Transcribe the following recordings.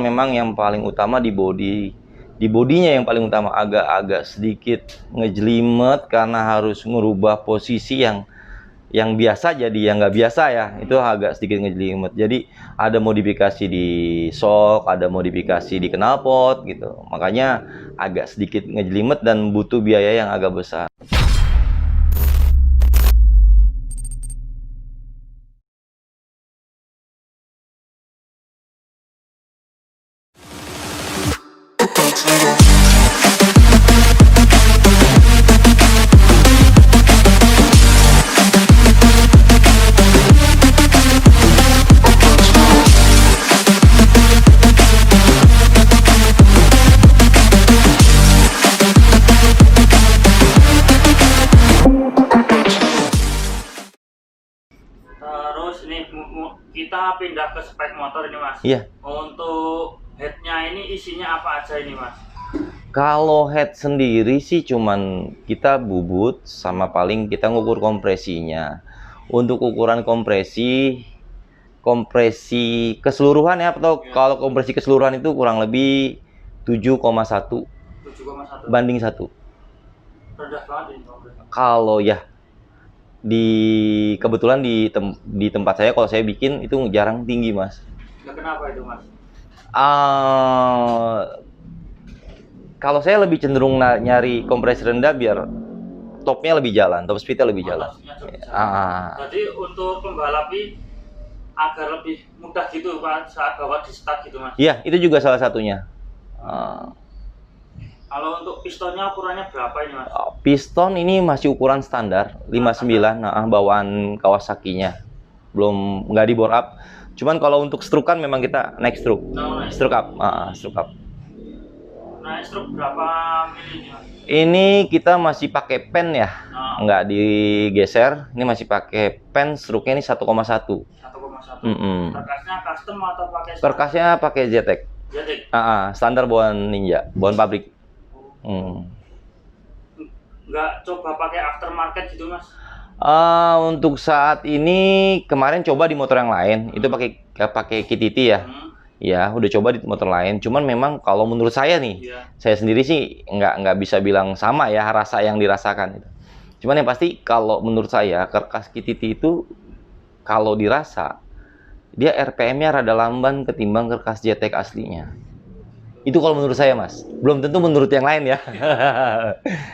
Memang yang paling utama di bodinya yang paling utama, agak-agak sedikit ngejelimet karena harus merubah posisi yang biasa jadi yang nggak biasa ya, itu agak sedikit ngejelimet. Jadi ada modifikasi di shock, ada modifikasi di knalpot gitu, makanya agak sedikit ngejelimet dan butuh biaya yang agak besar. Terus ini kita pindah ke spek motor ini Mas. Iya. Untuk headnya ini isinya apa aja ini Mas? Kalau head sendiri sih cuman kita bubut sama paling kita ngukur kompresinya. Untuk ukuran kompresi keseluruhan ya, atau kalau kompresi keseluruhan itu kurang lebih 7,1 banding 1. Rendah banget ini kompresi. Kalau ya kebetulan di tempat saya, kalau saya bikin itu jarang tinggi Mas. Nah, kenapa itu Mas? Kalau saya lebih cenderung nyari kompresi rendah biar topnya lebih jalan, top speednya lebih jalan. Jadi untuk pembalap agar lebih mudah gitu Pak saat bawa di start gitu Mas? Iya, itu juga salah satunya. Kalau untuk pistonnya ukurannya berapa ini Mas? Piston ini masih ukuran standar 59, bawaan Kawasaki-nya. Belum, nggak di bore up. Cuman kalau untuk stroke kan memang kita naik stroke. Stroke up, stroke up. Naik stroke berapa mili ini Mas? Ini kita masih pakai pen ya, nggak digeser. Ini masih pakai pen, stroke-nya ini 1,1. 1,1. Perkasnya custom atau pakai? Perkasnya pakai JTEC. Standar bawaan Ninja, bawaan pabrik. Nggak coba pakai aftermarket gitu Mas? Untuk saat ini kemarin coba di motor yang lain, itu pakai KTT ya. Ya, udah coba di motor lain. Cuman memang kalau menurut saya nih, saya sendiri sih nggak bisa bilang sama ya rasa yang dirasakan itu. Cuman yang pasti kalau menurut saya karkas KTT itu kalau dirasa dia RPM-nya rada lamban ketimbang karkas JTEC aslinya. Itu kalau menurut saya Mas. Belum tentu menurut yang lain ya.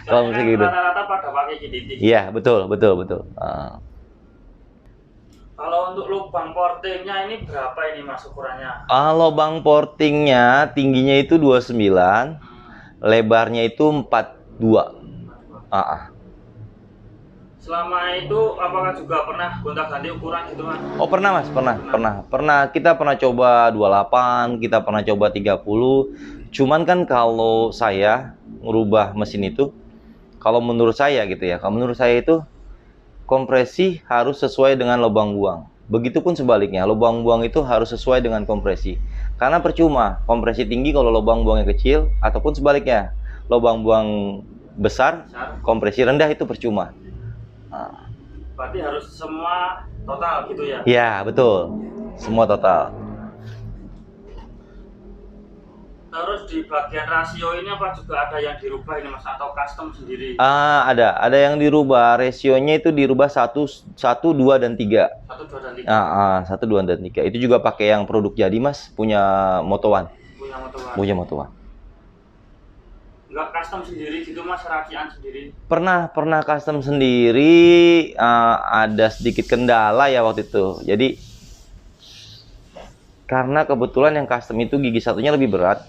Kalau menurut gitu. Rata-rata pada pakai KTT. Iya, betul. Kalau untuk lubang portingnya ini berapa ini Mas ukurannya? Lubang portingnya tingginya itu 29, lebarnya itu 42. Selama itu apakah juga pernah gonta-ganti ukuran gitu Mas? Oh pernah Mas, pernah. Kita pernah coba 28, kita pernah coba 30. Cuman kan kalau saya ngerubah mesin itu, kalau menurut saya gitu ya, itu kompresi harus sesuai dengan lubang buang. Begitupun sebaliknya, lubang buang itu harus sesuai dengan kompresi. Karena percuma kompresi tinggi kalau lubang buangnya kecil, ataupun sebaliknya, lubang buang besar, kompresi rendah itu percuma. Berarti harus semua total gitu ya? Iya, betul. Semua total. Terus di bagian rasio ini apa juga ada yang dirubah ini Mas atau custom sendiri? Ada yang dirubah. Rasionya itu dirubah 1, 2 dan 3. 1, 2 dan 3. 1, 2 dan 3. Itu juga pakai yang produk jadi Mas, punya Moto1. Punya Moto1. Nggak custom sendiri gitu Mas, racian sendiri? Pernah custom sendiri, ada sedikit kendala ya waktu itu. Jadi karena kebetulan yang custom itu gigi satunya lebih berat,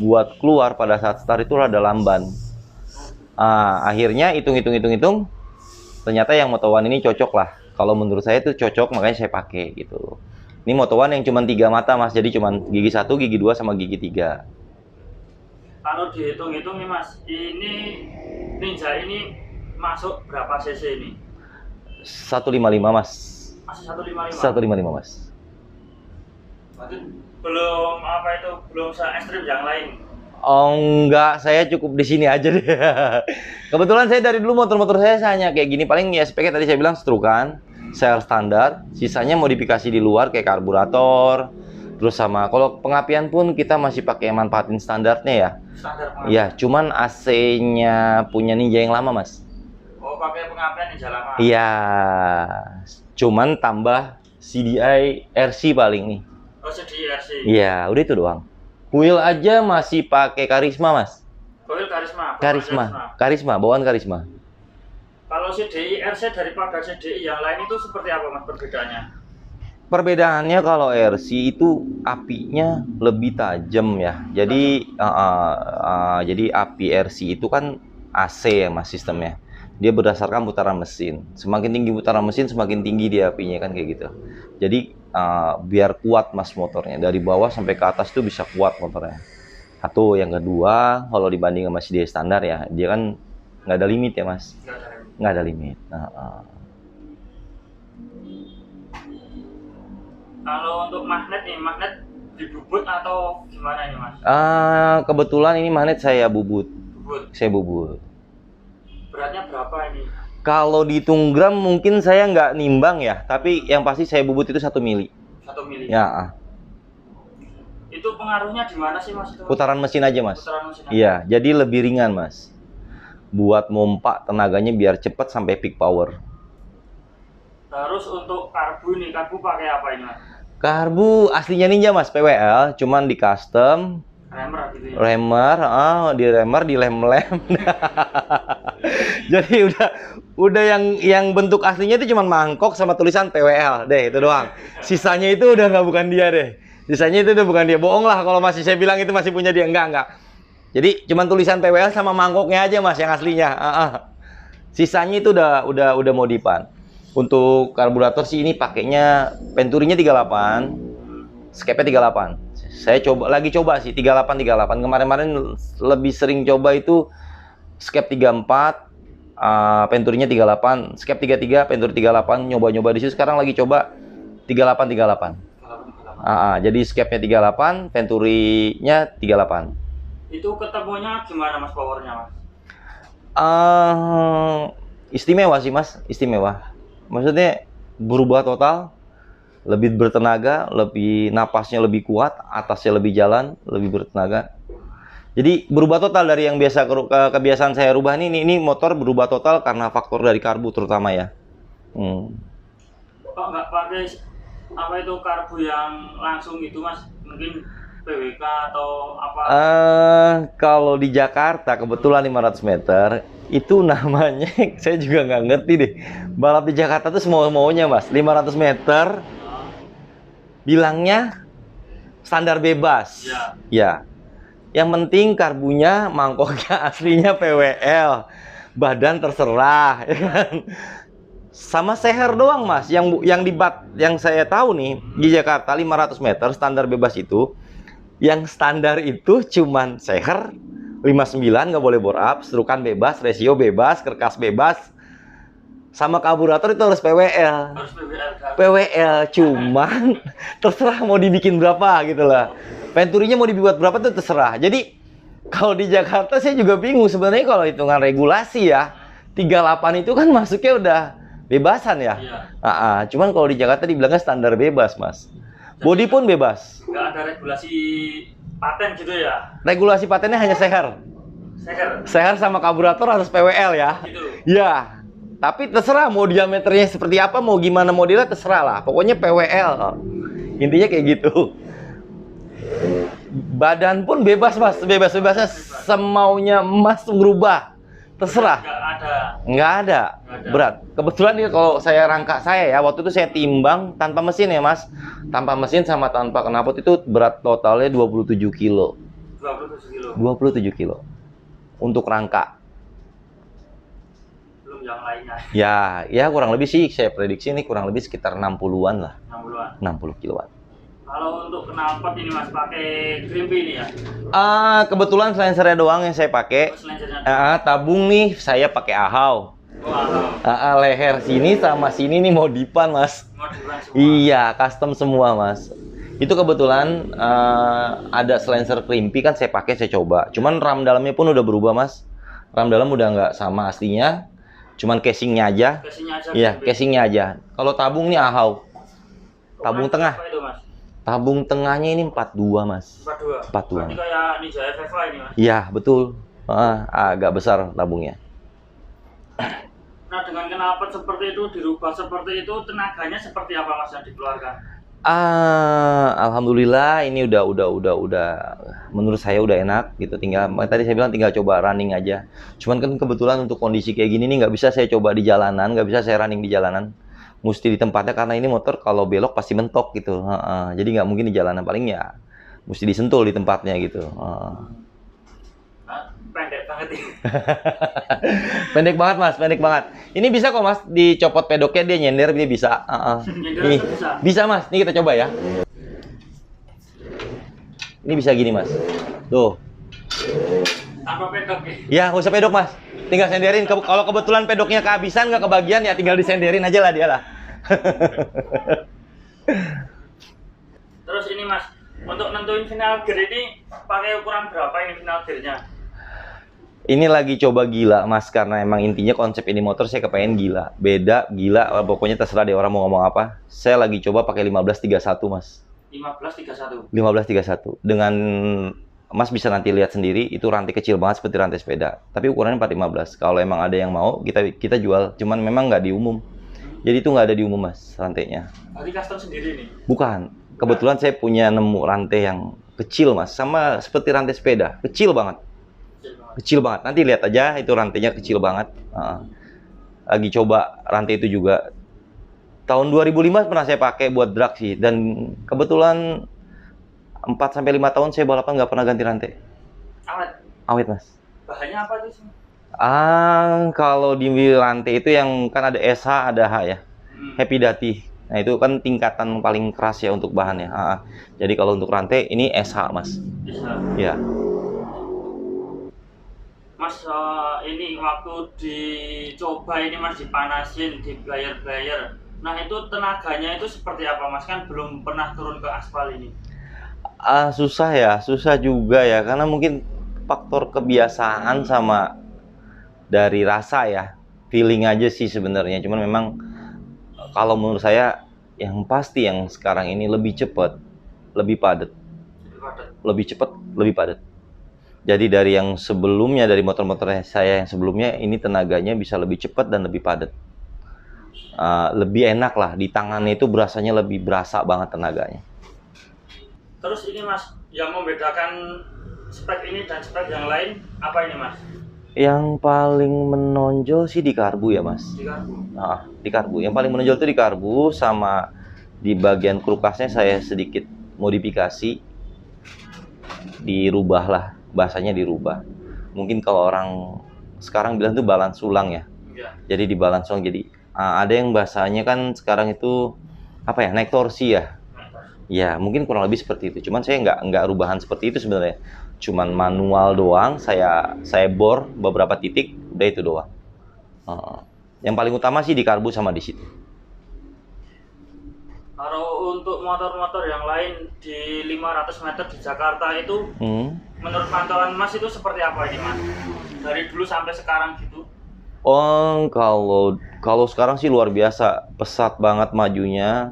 buat keluar pada saat start itu rada lamban. Akhirnya hitung, ternyata yang Moto1 ini cocok lah. Kalau menurut saya itu cocok, makanya saya pakai gitu. Ini Moto1 yang cuma 3 mata Mas, jadi cuma gigi 1, gigi 2 sama gigi 3. Kalau dihitung-hitung nih Mas, ini Ninja ini masuk berapa cc ini? 155 Mas. Masih 155? 155 Mas. Berarti belum se-ekstrim yang lain? Oh enggak, saya cukup di sini aja deh. Kebetulan saya dari dulu motor-motor saya hanya kayak gini, paling ya speknya tadi saya bilang strukan, sel standar, sisanya modifikasi di luar kayak karburator, Terus sama kalau pengapian pun kita masih pakai manfaatin standarnya ya. Standar pengapian. Iya, cuman AC-nya punya Ninja yang lama, Mas. Oh, pakai pengapian Ninja lama. Iya. Cuman tambah CDI RC paling nih. Oh, CDI RC. Iya, udah itu doang. Wheel aja masih pakai Karisma, Mas. Coil Karisma. Karisma, bawaan Karisma. Kalau CDI RC daripada CDI yang lain itu seperti apa, Mas, perbedaannya? Perbedaannya kalau RC itu apinya lebih tajam ya. Jadi api RC itu kan AC ya, Mas, sistemnya. Dia berdasarkan putaran mesin. Semakin tinggi putaran mesin, semakin tinggi dia apinya kan kayak gitu. Jadi biar kuat, Mas, motornya dari bawah sampai ke atas tuh bisa kuat motornya. Satu, yang kedua, kalau dibanding sama CDI standar ya, dia kan nggak ada limit ya, Mas. Nggak ada limit. Kalau untuk magnet nih, magnet dibubut atau gimana ini, Mas? Kebetulan ini magnet saya bubut. Saya bubut. Beratnya berapa ini? Kalau dihitung gram mungkin saya nggak nimbang ya, tapi yang pasti saya bubut itu 1 mili. 1 mili. Ya. Itu pengaruhnya di mana sih, Mas? Itu? Putaran mesin aja, Mas. Putaran mesin aja. Iya, jadi lebih ringan, Mas. Buat mompa tenaganya biar cepat sampai peak power. Terus untuk karbu nih, karbu pakai apa ini, Mas? Karbu aslinya Ninja, Mas, PWL, cuman di custom. Remer gitu ya? Remer, di lem-lem. Jadi udah yang bentuk aslinya itu cuman mangkok sama tulisan PWL deh, itu doang. Sisanya itu udah nggak, bukan dia deh. Sisanya itu udah bukan dia. Bohong lah kalau masih saya bilang itu masih punya dia. Enggak. Jadi cuman tulisan PWL sama mangkoknya aja, Mas, yang aslinya. Sisanya itu udah modifan. Untuk karburator sih ini pakainya Venturinya 38, Scape-nya 38. Saya lagi coba sih 38. Kemarin lebih sering coba itu Scape 34, Venturinya 38, Scape 33, Venturi 38, nyoba-nyoba di situ. Sekarang lagi coba 38. Jadi Scape-nya 38, Venturinya 38. Itu ketemunya gimana, Mas, powernya, Mas? Istimewa sih, Mas, istimewa. Maksudnya berubah total, lebih bertenaga, napasnya lebih kuat, atasnya lebih jalan, lebih bertenaga. Jadi berubah total dari yang biasa kebiasaan saya rubah ini motor berubah total karena faktor dari karbu terutama ya. Kok nggak pakai apa itu karbu yang langsung gitu, Mas? Mungkin PWK atau apa? Kalau di Jakarta kebetulan 500 meter itu namanya saya juga nggak ngerti deh. Balap di Jakarta tuh semau-maunya, Mas. 500 meter bilangnya standar bebas. Ya. Yang penting karbunya, mangkoknya aslinya PWL. Badan terserah, ya kan? Sama seher doang, Mas. Yang saya tahu nih di Jakarta 500 meter standar bebas itu, yang standar itu cuman seher 59, nggak boleh bore up, serukan bebas, rasio bebas, kerkas bebas, sama karburator itu harus PWL. PWL cuman terserah mau dibikin berapa gitu lah. Venturinya mau dibuat berapa tuh terserah. Jadi kalau di Jakarta saya juga bingung sebenarnya kalau hitungan regulasi ya. 38 itu kan masuknya udah bebasan ya. Cuman kalau di Jakarta dibilangnya standar bebas, Mas. Bodi pun bebas. Nggak ada regulasi paten gitu ya? Regulasi patennya hanya seher. Seher sama karburator harus PWL ya. Gitu. Ya. Tapi terserah mau diameternya seperti apa, mau gimana modelnya terserah lah. Pokoknya PWL. Intinya kayak gitu. Badan pun bebas, Mas. Bebas-bebasnya semaunya Mas ngerubah. Terserah. Nggak ada. Berat. Kebetulan nih kalau saya rangka saya ya, waktu itu saya timbang tanpa mesin ya, Mas. Tanpa mesin sama tanpa knalpot itu berat totalnya 27 kilo. 27 kilo. Untuk rangka. Belum yang lainnya. Ya kurang lebih sih saya prediksi ini kurang lebih sekitar 60-an lah. 60 kiloan. Kalau untuk knalpot ini, Mas, pakai Crimpy ini ya? Kebetulan slensernya doang yang saya pakai. Tabung nih saya pakai Ahau. Leher sini sama sini nih modifan, Mas. Modifan semua. Iya, custom semua, Mas. Itu kebetulan ada slenser Crimpy kan saya pakai, saya coba. Cuman ram dalamnya pun udah berubah, Mas. Ram dalam udah nggak sama aslinya. Cuman casingnya aja. Casingnya aja. Iya, casingnya aja. Kalau tabung nih Ahau. Tabung tengah. Apa itu, Mas? Tabung tengahnya ini 42 mas. 42. 42. Berarti kayak Ninja FFA ini mas. Iya betul. Agak besar tabungnya. Nah dengan knalpot seperti itu dirubah seperti itu, tenaganya seperti apa mas yang dikeluarkan? Alhamdulillah ini udah menurut saya udah enak gitu. Tinggal tadi saya bilang tinggal coba running aja. Cuman kan kebetulan untuk kondisi kayak gini nih nggak bisa saya coba di jalanan, nggak bisa saya running di jalanan. Mesti di tempatnya karena ini motor kalau belok pasti mentok gitu. Jadi nggak mungkin di jalanan, paling ya mesti disentul di tempatnya gitu. Pendek banget ini. Pendek banget mas, pendek banget. Ini bisa kok mas, dicopot pedoknya dia nyender, dia bisa. Nih, bisa mas, ini kita coba ya. Ini bisa gini mas, tuh. Tanpa pedok ya? Ya nggak usah pedok mas, tinggal senderin. Kalau kebetulan pedoknya kehabisan nggak kebagian ya tinggal disenderin aja lah dia lah. Terus ini mas, untuk nentuin final gear ini pakai ukuran berapa ini final gearnya? Ini lagi coba gila mas, karena emang intinya konsep ini motor saya kepengen gila, beda gila, pokoknya terserah deh orang mau ngomong apa. Saya lagi coba pakai 1531 mas. 1531. 1531 dengan mas bisa nanti lihat sendiri, itu rantai kecil banget seperti rantai sepeda, tapi ukurannya 415. Kalau emang ada yang mau kita jual, cuman memang nggak di umum. Jadi itu nggak ada di umum mas rantainya. Berarti custom sendiri nih? Bukan, kebetulan saya punya nemu rantai yang kecil mas, sama seperti rantai sepeda, kecil banget. Kecil banget, nanti lihat aja itu rantainya kecil banget. Lagi coba rantai itu juga tahun 2005 pernah saya pakai buat drag sih, dan kebetulan 4-5 tahun saya balapan nggak pernah ganti rantai. Awet mas. Bahannya apa tuh sih? Kalau di rantai itu yang kan ada SH ada H ya, Happy Duty. Nah itu kan tingkatan paling keras ya untuk bahannya. Jadi kalau untuk rantai ini SH mas. Bisa. Ya. Mas, ini waktu dicoba ini mas dipanasin, dibayar-bayar. Nah itu tenaganya itu seperti apa mas? Kan belum pernah turun ke aspal ini. Susah ya, susah juga ya, karena mungkin faktor kebiasaan sama dari rasa ya, feeling aja sih sebenarnya. Cuman memang kalau menurut saya yang pasti yang sekarang ini lebih cepat, lebih padat, lebih cepat, lebih padat. Jadi dari yang sebelumnya, dari motor-motor saya yang sebelumnya, ini tenaganya bisa lebih cepat dan lebih padat. Lebih enak lah, di tangannya itu berasanya lebih berasa banget tenaganya. Terus ini mas, yang membedakan spek ini dan spek yang lain, apa ini mas? Yang paling menonjol sih di karbu ya mas. Di karbu? Di karbu, yang paling menonjol itu di karbu, sama di bagian krukasnya saya sedikit modifikasi, dirubah lah. Bahasanya dirubah. Mungkin kalau orang sekarang bilang tuh balance ulang ya. Jadi di balance ulang. Jadi ada yang bahasanya kan sekarang itu apa ya, naik torsi ya. Ya mungkin kurang lebih seperti itu. Cuman saya nggak rubahan seperti itu sebenarnya. Cuman manual doang. Saya bor beberapa titik, udah itu doang. Yang paling utama sih di karbu sama di situ. Kalau untuk motor-motor yang lain di 500 meter di Jakarta itu, menurut pantauan Mas itu seperti apa ini Mas? Dari dulu sampai sekarang gitu? Kalau sekarang sih luar biasa, pesat banget majunya,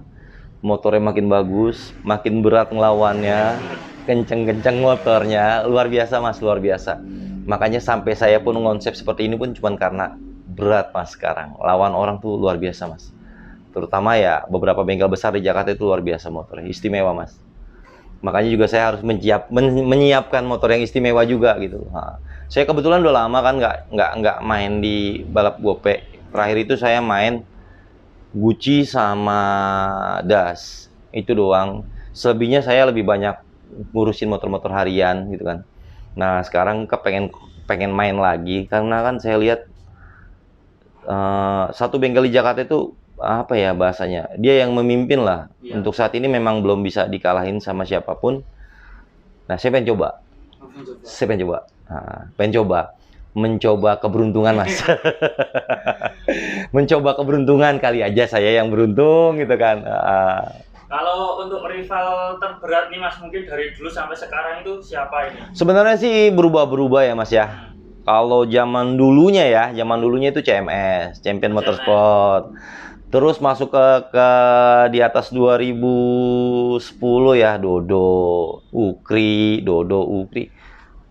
motornya makin bagus, makin berat ngelawannya, kenceng-kenceng motornya, luar biasa Mas, luar biasa. Makanya sampai saya pun konsep seperti ini pun cuma karena berat Mas sekarang, lawan orang tuh luar biasa Mas. Terutama ya beberapa bengkel besar di Jakarta itu luar biasa motornya, istimewa Mas. Makanya juga saya harus menyiapkan motor yang istimewa juga gitu. Saya kebetulan udah lama kan nggak main di balap gope. Terakhir itu saya main Gucci sama Das, itu doang. Selebihnya saya lebih banyak ngurusin motor-motor harian gitu kan. Nah sekarang pengen main lagi karena kan saya lihat satu bengkel di Jakarta itu apa ya bahasanya, dia yang memimpin lah. Untuk saat ini memang belum bisa dikalahin sama siapapun. Nah saya pengen coba, mencoba keberuntungan Mas. Mencoba keberuntungan, kali aja saya yang beruntung gitu kan. Kalau untuk rival terberat nih Mas, mungkin dari dulu sampai sekarang itu siapa ini? Sebenarnya sih berubah-berubah ya Mas ya. Kalau zaman dulunya itu CMS, Champion Motorsport. Terus masuk ke di atas 2010 ya, Dodo, Ukri.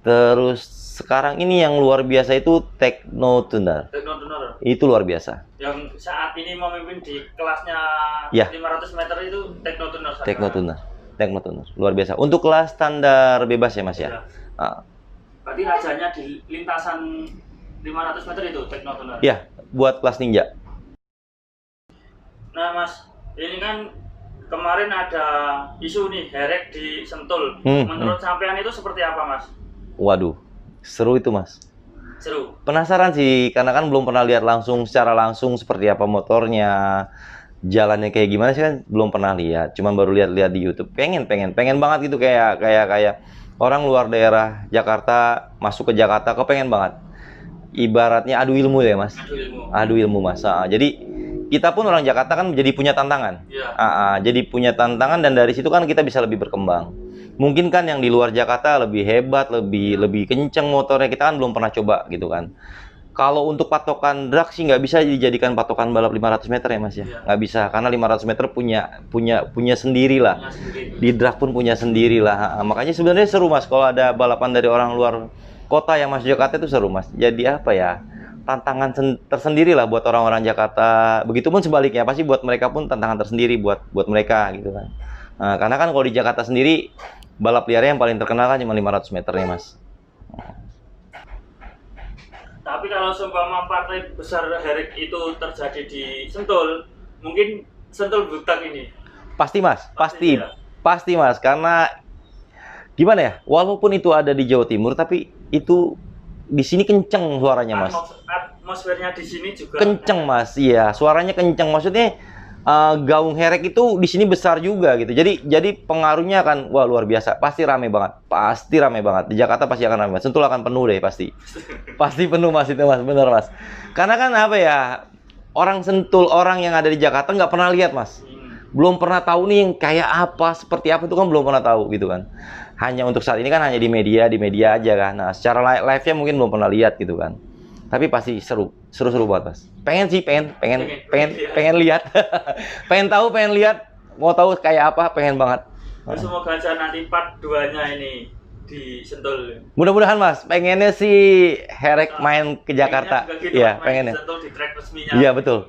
Terus sekarang ini yang luar biasa itu Tekno Tuner. Tekno Tuner. Itu luar biasa. Yang saat ini memimpin di kelasnya Ya. 500 meter itu Tekno Tuner. Tekno Tuner. Tekno Tuner. Luar biasa. Untuk kelas standar bebas ya, Mas ya. Ya. Ah. Berarti rajanya di lintasan 500 meter itu Tekno Tuner. Ya, buat kelas ninja. Nah Mas, ini kan kemarin ada isu nih herek di Sentul. Hmm, Menurut sampean itu seperti apa Mas? Waduh, seru itu Mas. Seru. Penasaran sih, karena kan belum pernah lihat secara langsung seperti apa motornya, jalannya kayak gimana sih kan belum pernah lihat. Cuman baru lihat-lihat di YouTube. Pengen banget gitu kayak orang luar daerah Jakarta masuk ke Jakarta, kepengen banget. Ibaratnya adu ilmu ya Mas. Adu ilmu Mas. Jadi kita pun orang Jakarta kan jadi punya tantangan. Iya. Jadi punya tantangan dan dari situ kan kita bisa lebih berkembang. Mungkin kan yang di luar Jakarta lebih hebat, lebih kenceng motornya, kita kan belum pernah coba gitu kan. Kalau untuk patokan drag sih nggak bisa dijadikan patokan balap 500 meter ya Mas ya. Iya. Nggak bisa karena 500 meter punya sendiri lah. Di drag pun punya sendiri lah. Makanya sebenarnya seru Mas kalau ada balapan dari orang luar kota yang masuk Jakarta itu seru Mas. Jadi apa ya? Tantangan tersendiri lah buat orang-orang Jakarta. Begitupun sebaliknya, pasti buat mereka pun tantangan tersendiri buat mereka gitu kan. Nah, karena kan kalau di Jakarta sendiri balap liarnya yang paling terkenal kan cuma 500 meter nih Mas. Tapi kalau seumpama partai besar herek itu terjadi di Sentul, mungkin Sentul butak ini. Pasti Mas, pasti. Ya. Pasti Mas, karena gimana ya? Walaupun itu ada di Jawa Timur tapi itu di sini kenceng suaranya Mas. Atmosfernya di sini juga Kenceng Mas, iya, suaranya kenceng. Maksudnya gaung herek itu di sini besar juga gitu. Jadi pengaruhnya kan wah luar biasa. Pasti rame banget. Pasti rame banget. Di Jakarta pasti akan rame. Sentul akan penuh deh pasti. Pasti penuh Mas itu Mas, bener Mas. Karena kan apa ya? Orang Sentul, orang yang ada di Jakarta nggak pernah lihat Mas. Belum pernah tahu nih yang kayak apa, seperti apa itu kan belum pernah tahu gitu kan. Hanya untuk saat ini kan hanya di media aja kan. Nah, secara live-nya mungkin belum pernah lihat gitu kan. Tapi pasti seru banget Mas. Pengen lihat. Pengen tahu, pengen lihat. Mau tahu kayak apa, pengen banget. Semoga aja nanti part 2-nya ini di Sentul. Mudah-mudahan Mas, pengennya sih herek main ke Jakarta. Iya, pengennya. Sentul di track resminya. Iya, betul.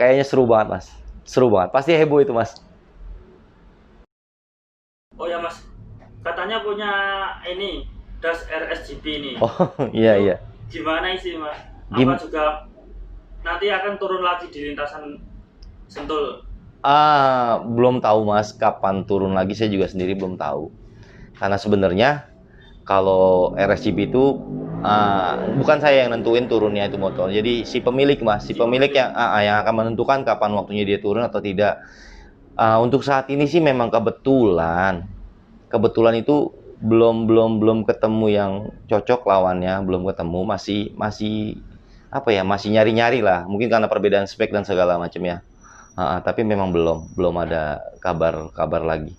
Kayaknya seru banget Mas. Seru banget. Pasti heboh itu Mas. Oh ya Mas, katanya punya ini Das RSGP ini. Oh, iya. Gimana sih Mas? Apa juga nanti akan turun lagi di lintasan Sentul? Belum tahu Mas kapan turun lagi, saya juga sendiri belum tahu. Karena sebenarnya kalau RSGP itu bukan saya yang nentuin turunnya itu motor. Jadi si pemilik Mas, si pemilik yang akan menentukan kapan waktunya dia turun atau tidak. Untuk saat ini sih memang kebetulan itu belum ketemu yang cocok lawannya, belum ketemu, masih apa ya, masih nyari-nyari lah, mungkin karena perbedaan spek dan segala macam ya. Tapi memang belum ada kabar lagi.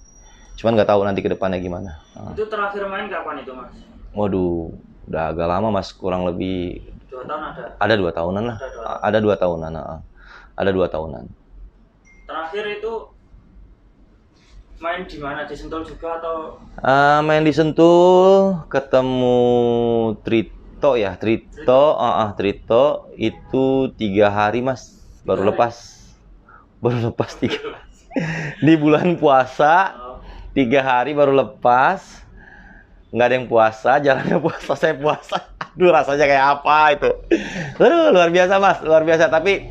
Cuman nggak tahu nanti ke depannya gimana. Itu terakhir main kapan itu Mas? Waduh, udah agak lama Mas, kurang lebih 2 tahun ada? Ada 2 tahunan lah. Ada 2 tahunan. Ada 2 tahunan. Terakhir itu main di mana? Di Sentul juga atau? Main di Sentul, ketemu Trito ya, Trito itu 3 hari Mas, baru lepas 3 di bulan puasa, 3 hari baru lepas, nggak ada yang puasa, jalannya puasa, saya puasa, aduh rasanya kayak apa itu, aduh luar biasa Mas, luar biasa, tapi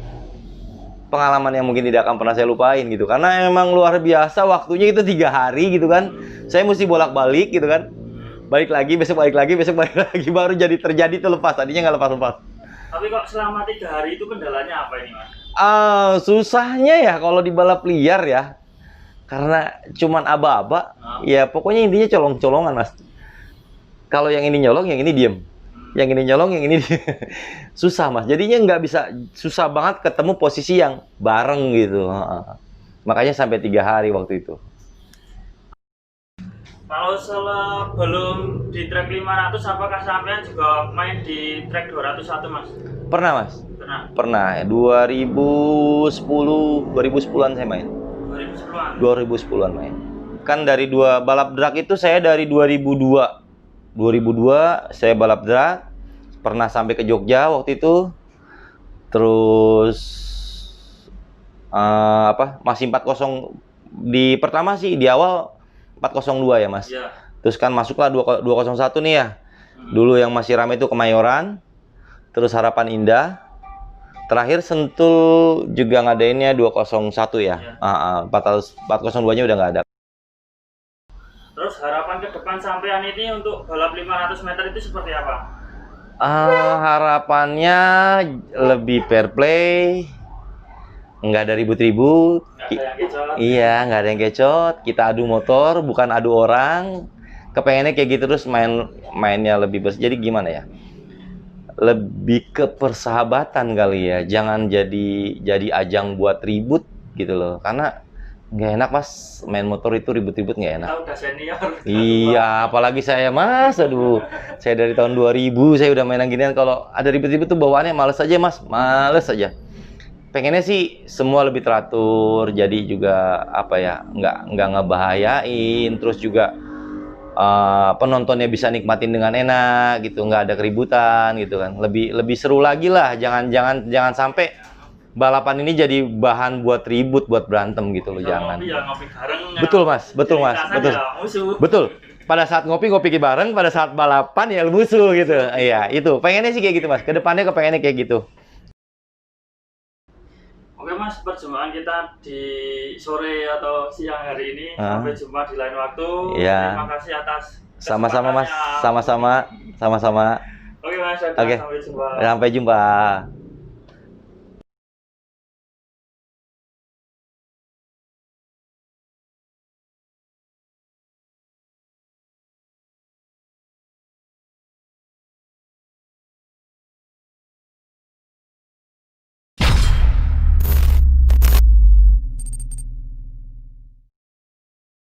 pengalaman yang mungkin tidak akan pernah saya lupain gitu, karena emang luar biasa waktunya itu 3 hari gitu kan, saya mesti bolak-balik gitu kan, balik lagi, besok balik lagi, baru terjadi tuh lepas, tadinya nggak lepas. Tapi kok selama 3 hari itu kendalanya apa ini Mas? Susahnya ya kalau di balap liar ya, karena cuman aba-aba, ya pokoknya intinya colong-colongan Mas. Kalau yang ini nyolong, yang ini diem. Yang ini nyolong, yang ini susah Mas. Jadinya nggak bisa, susah banget ketemu posisi yang bareng gitu. Makanya sampai 3 hari waktu itu. Kalau sebelum di track 500, apakah sampean juga main di track 201 Mas? Pernah Mas, Pernah. pernah. 2010-an saya main. 2010-an. 2010-an main. Kan dari dua balap drag itu saya dari 2002. 2002 saya balap drag. Pernah sampai ke Jogja waktu itu. Terus masih 40 di pertama sih di awal 402 ya Mas. Iya. Terus kan masuklah 201 nih ya. Dulu yang masih ramai itu Kemayoran, terus Harapan Indah. Terakhir Sentul juga ngadainnya 201 ya. Iya. 402-nya udah nggak ada. Terus harapan ke depan sampean ini untuk balap 500 meter itu seperti apa? Harapannya lebih fair play, nggak ada ribut-ribut. Nggak ada yang kecot. Iya, nggak ada yang kecot. Kita adu motor, bukan adu orang. Kepengennya kayak gitu terus mainnya lebih bersih. Jadi gimana ya? Lebih ke persahabatan kali ya. Jangan jadi ajang buat ribut gitu loh. Karena nggak enak Mas, main motor itu ribut-ribut nggak enak. Kita udah senior. Iya, apalagi saya Mas, aduh. Saya dari tahun 2000 saya udah mainan ginian. Kalau ada ribut-ribut tuh bawaannya males aja Mas, males aja. Pengennya sih semua lebih teratur, jadi juga apa ya, nggak ngebahayain, terus juga penontonnya bisa nikmatin dengan enak gitu, nggak ada keributan gitu kan. Lebih seru lagi lah, jangan sampai balapan ini jadi bahan buat ribut, buat berantem gitu loh, jangan. Ngopi bareng. Betul Mas, betul Mas, betul. Betul. Pada saat ngopi bareng, pada saat balapan ya musuh gitu. Iya, itu. Pengennya sih kayak gitu Mas. Kedepannya kepengennya kayak gitu. Oke Mas, perjumpaan kita di sore atau siang hari ini. Sampai jumpa di lain waktu. Iya. Terima kasih atas sama-sama Mas, sama-sama. Oke Mas, Oke. sampai jumpa. Sampai jumpa.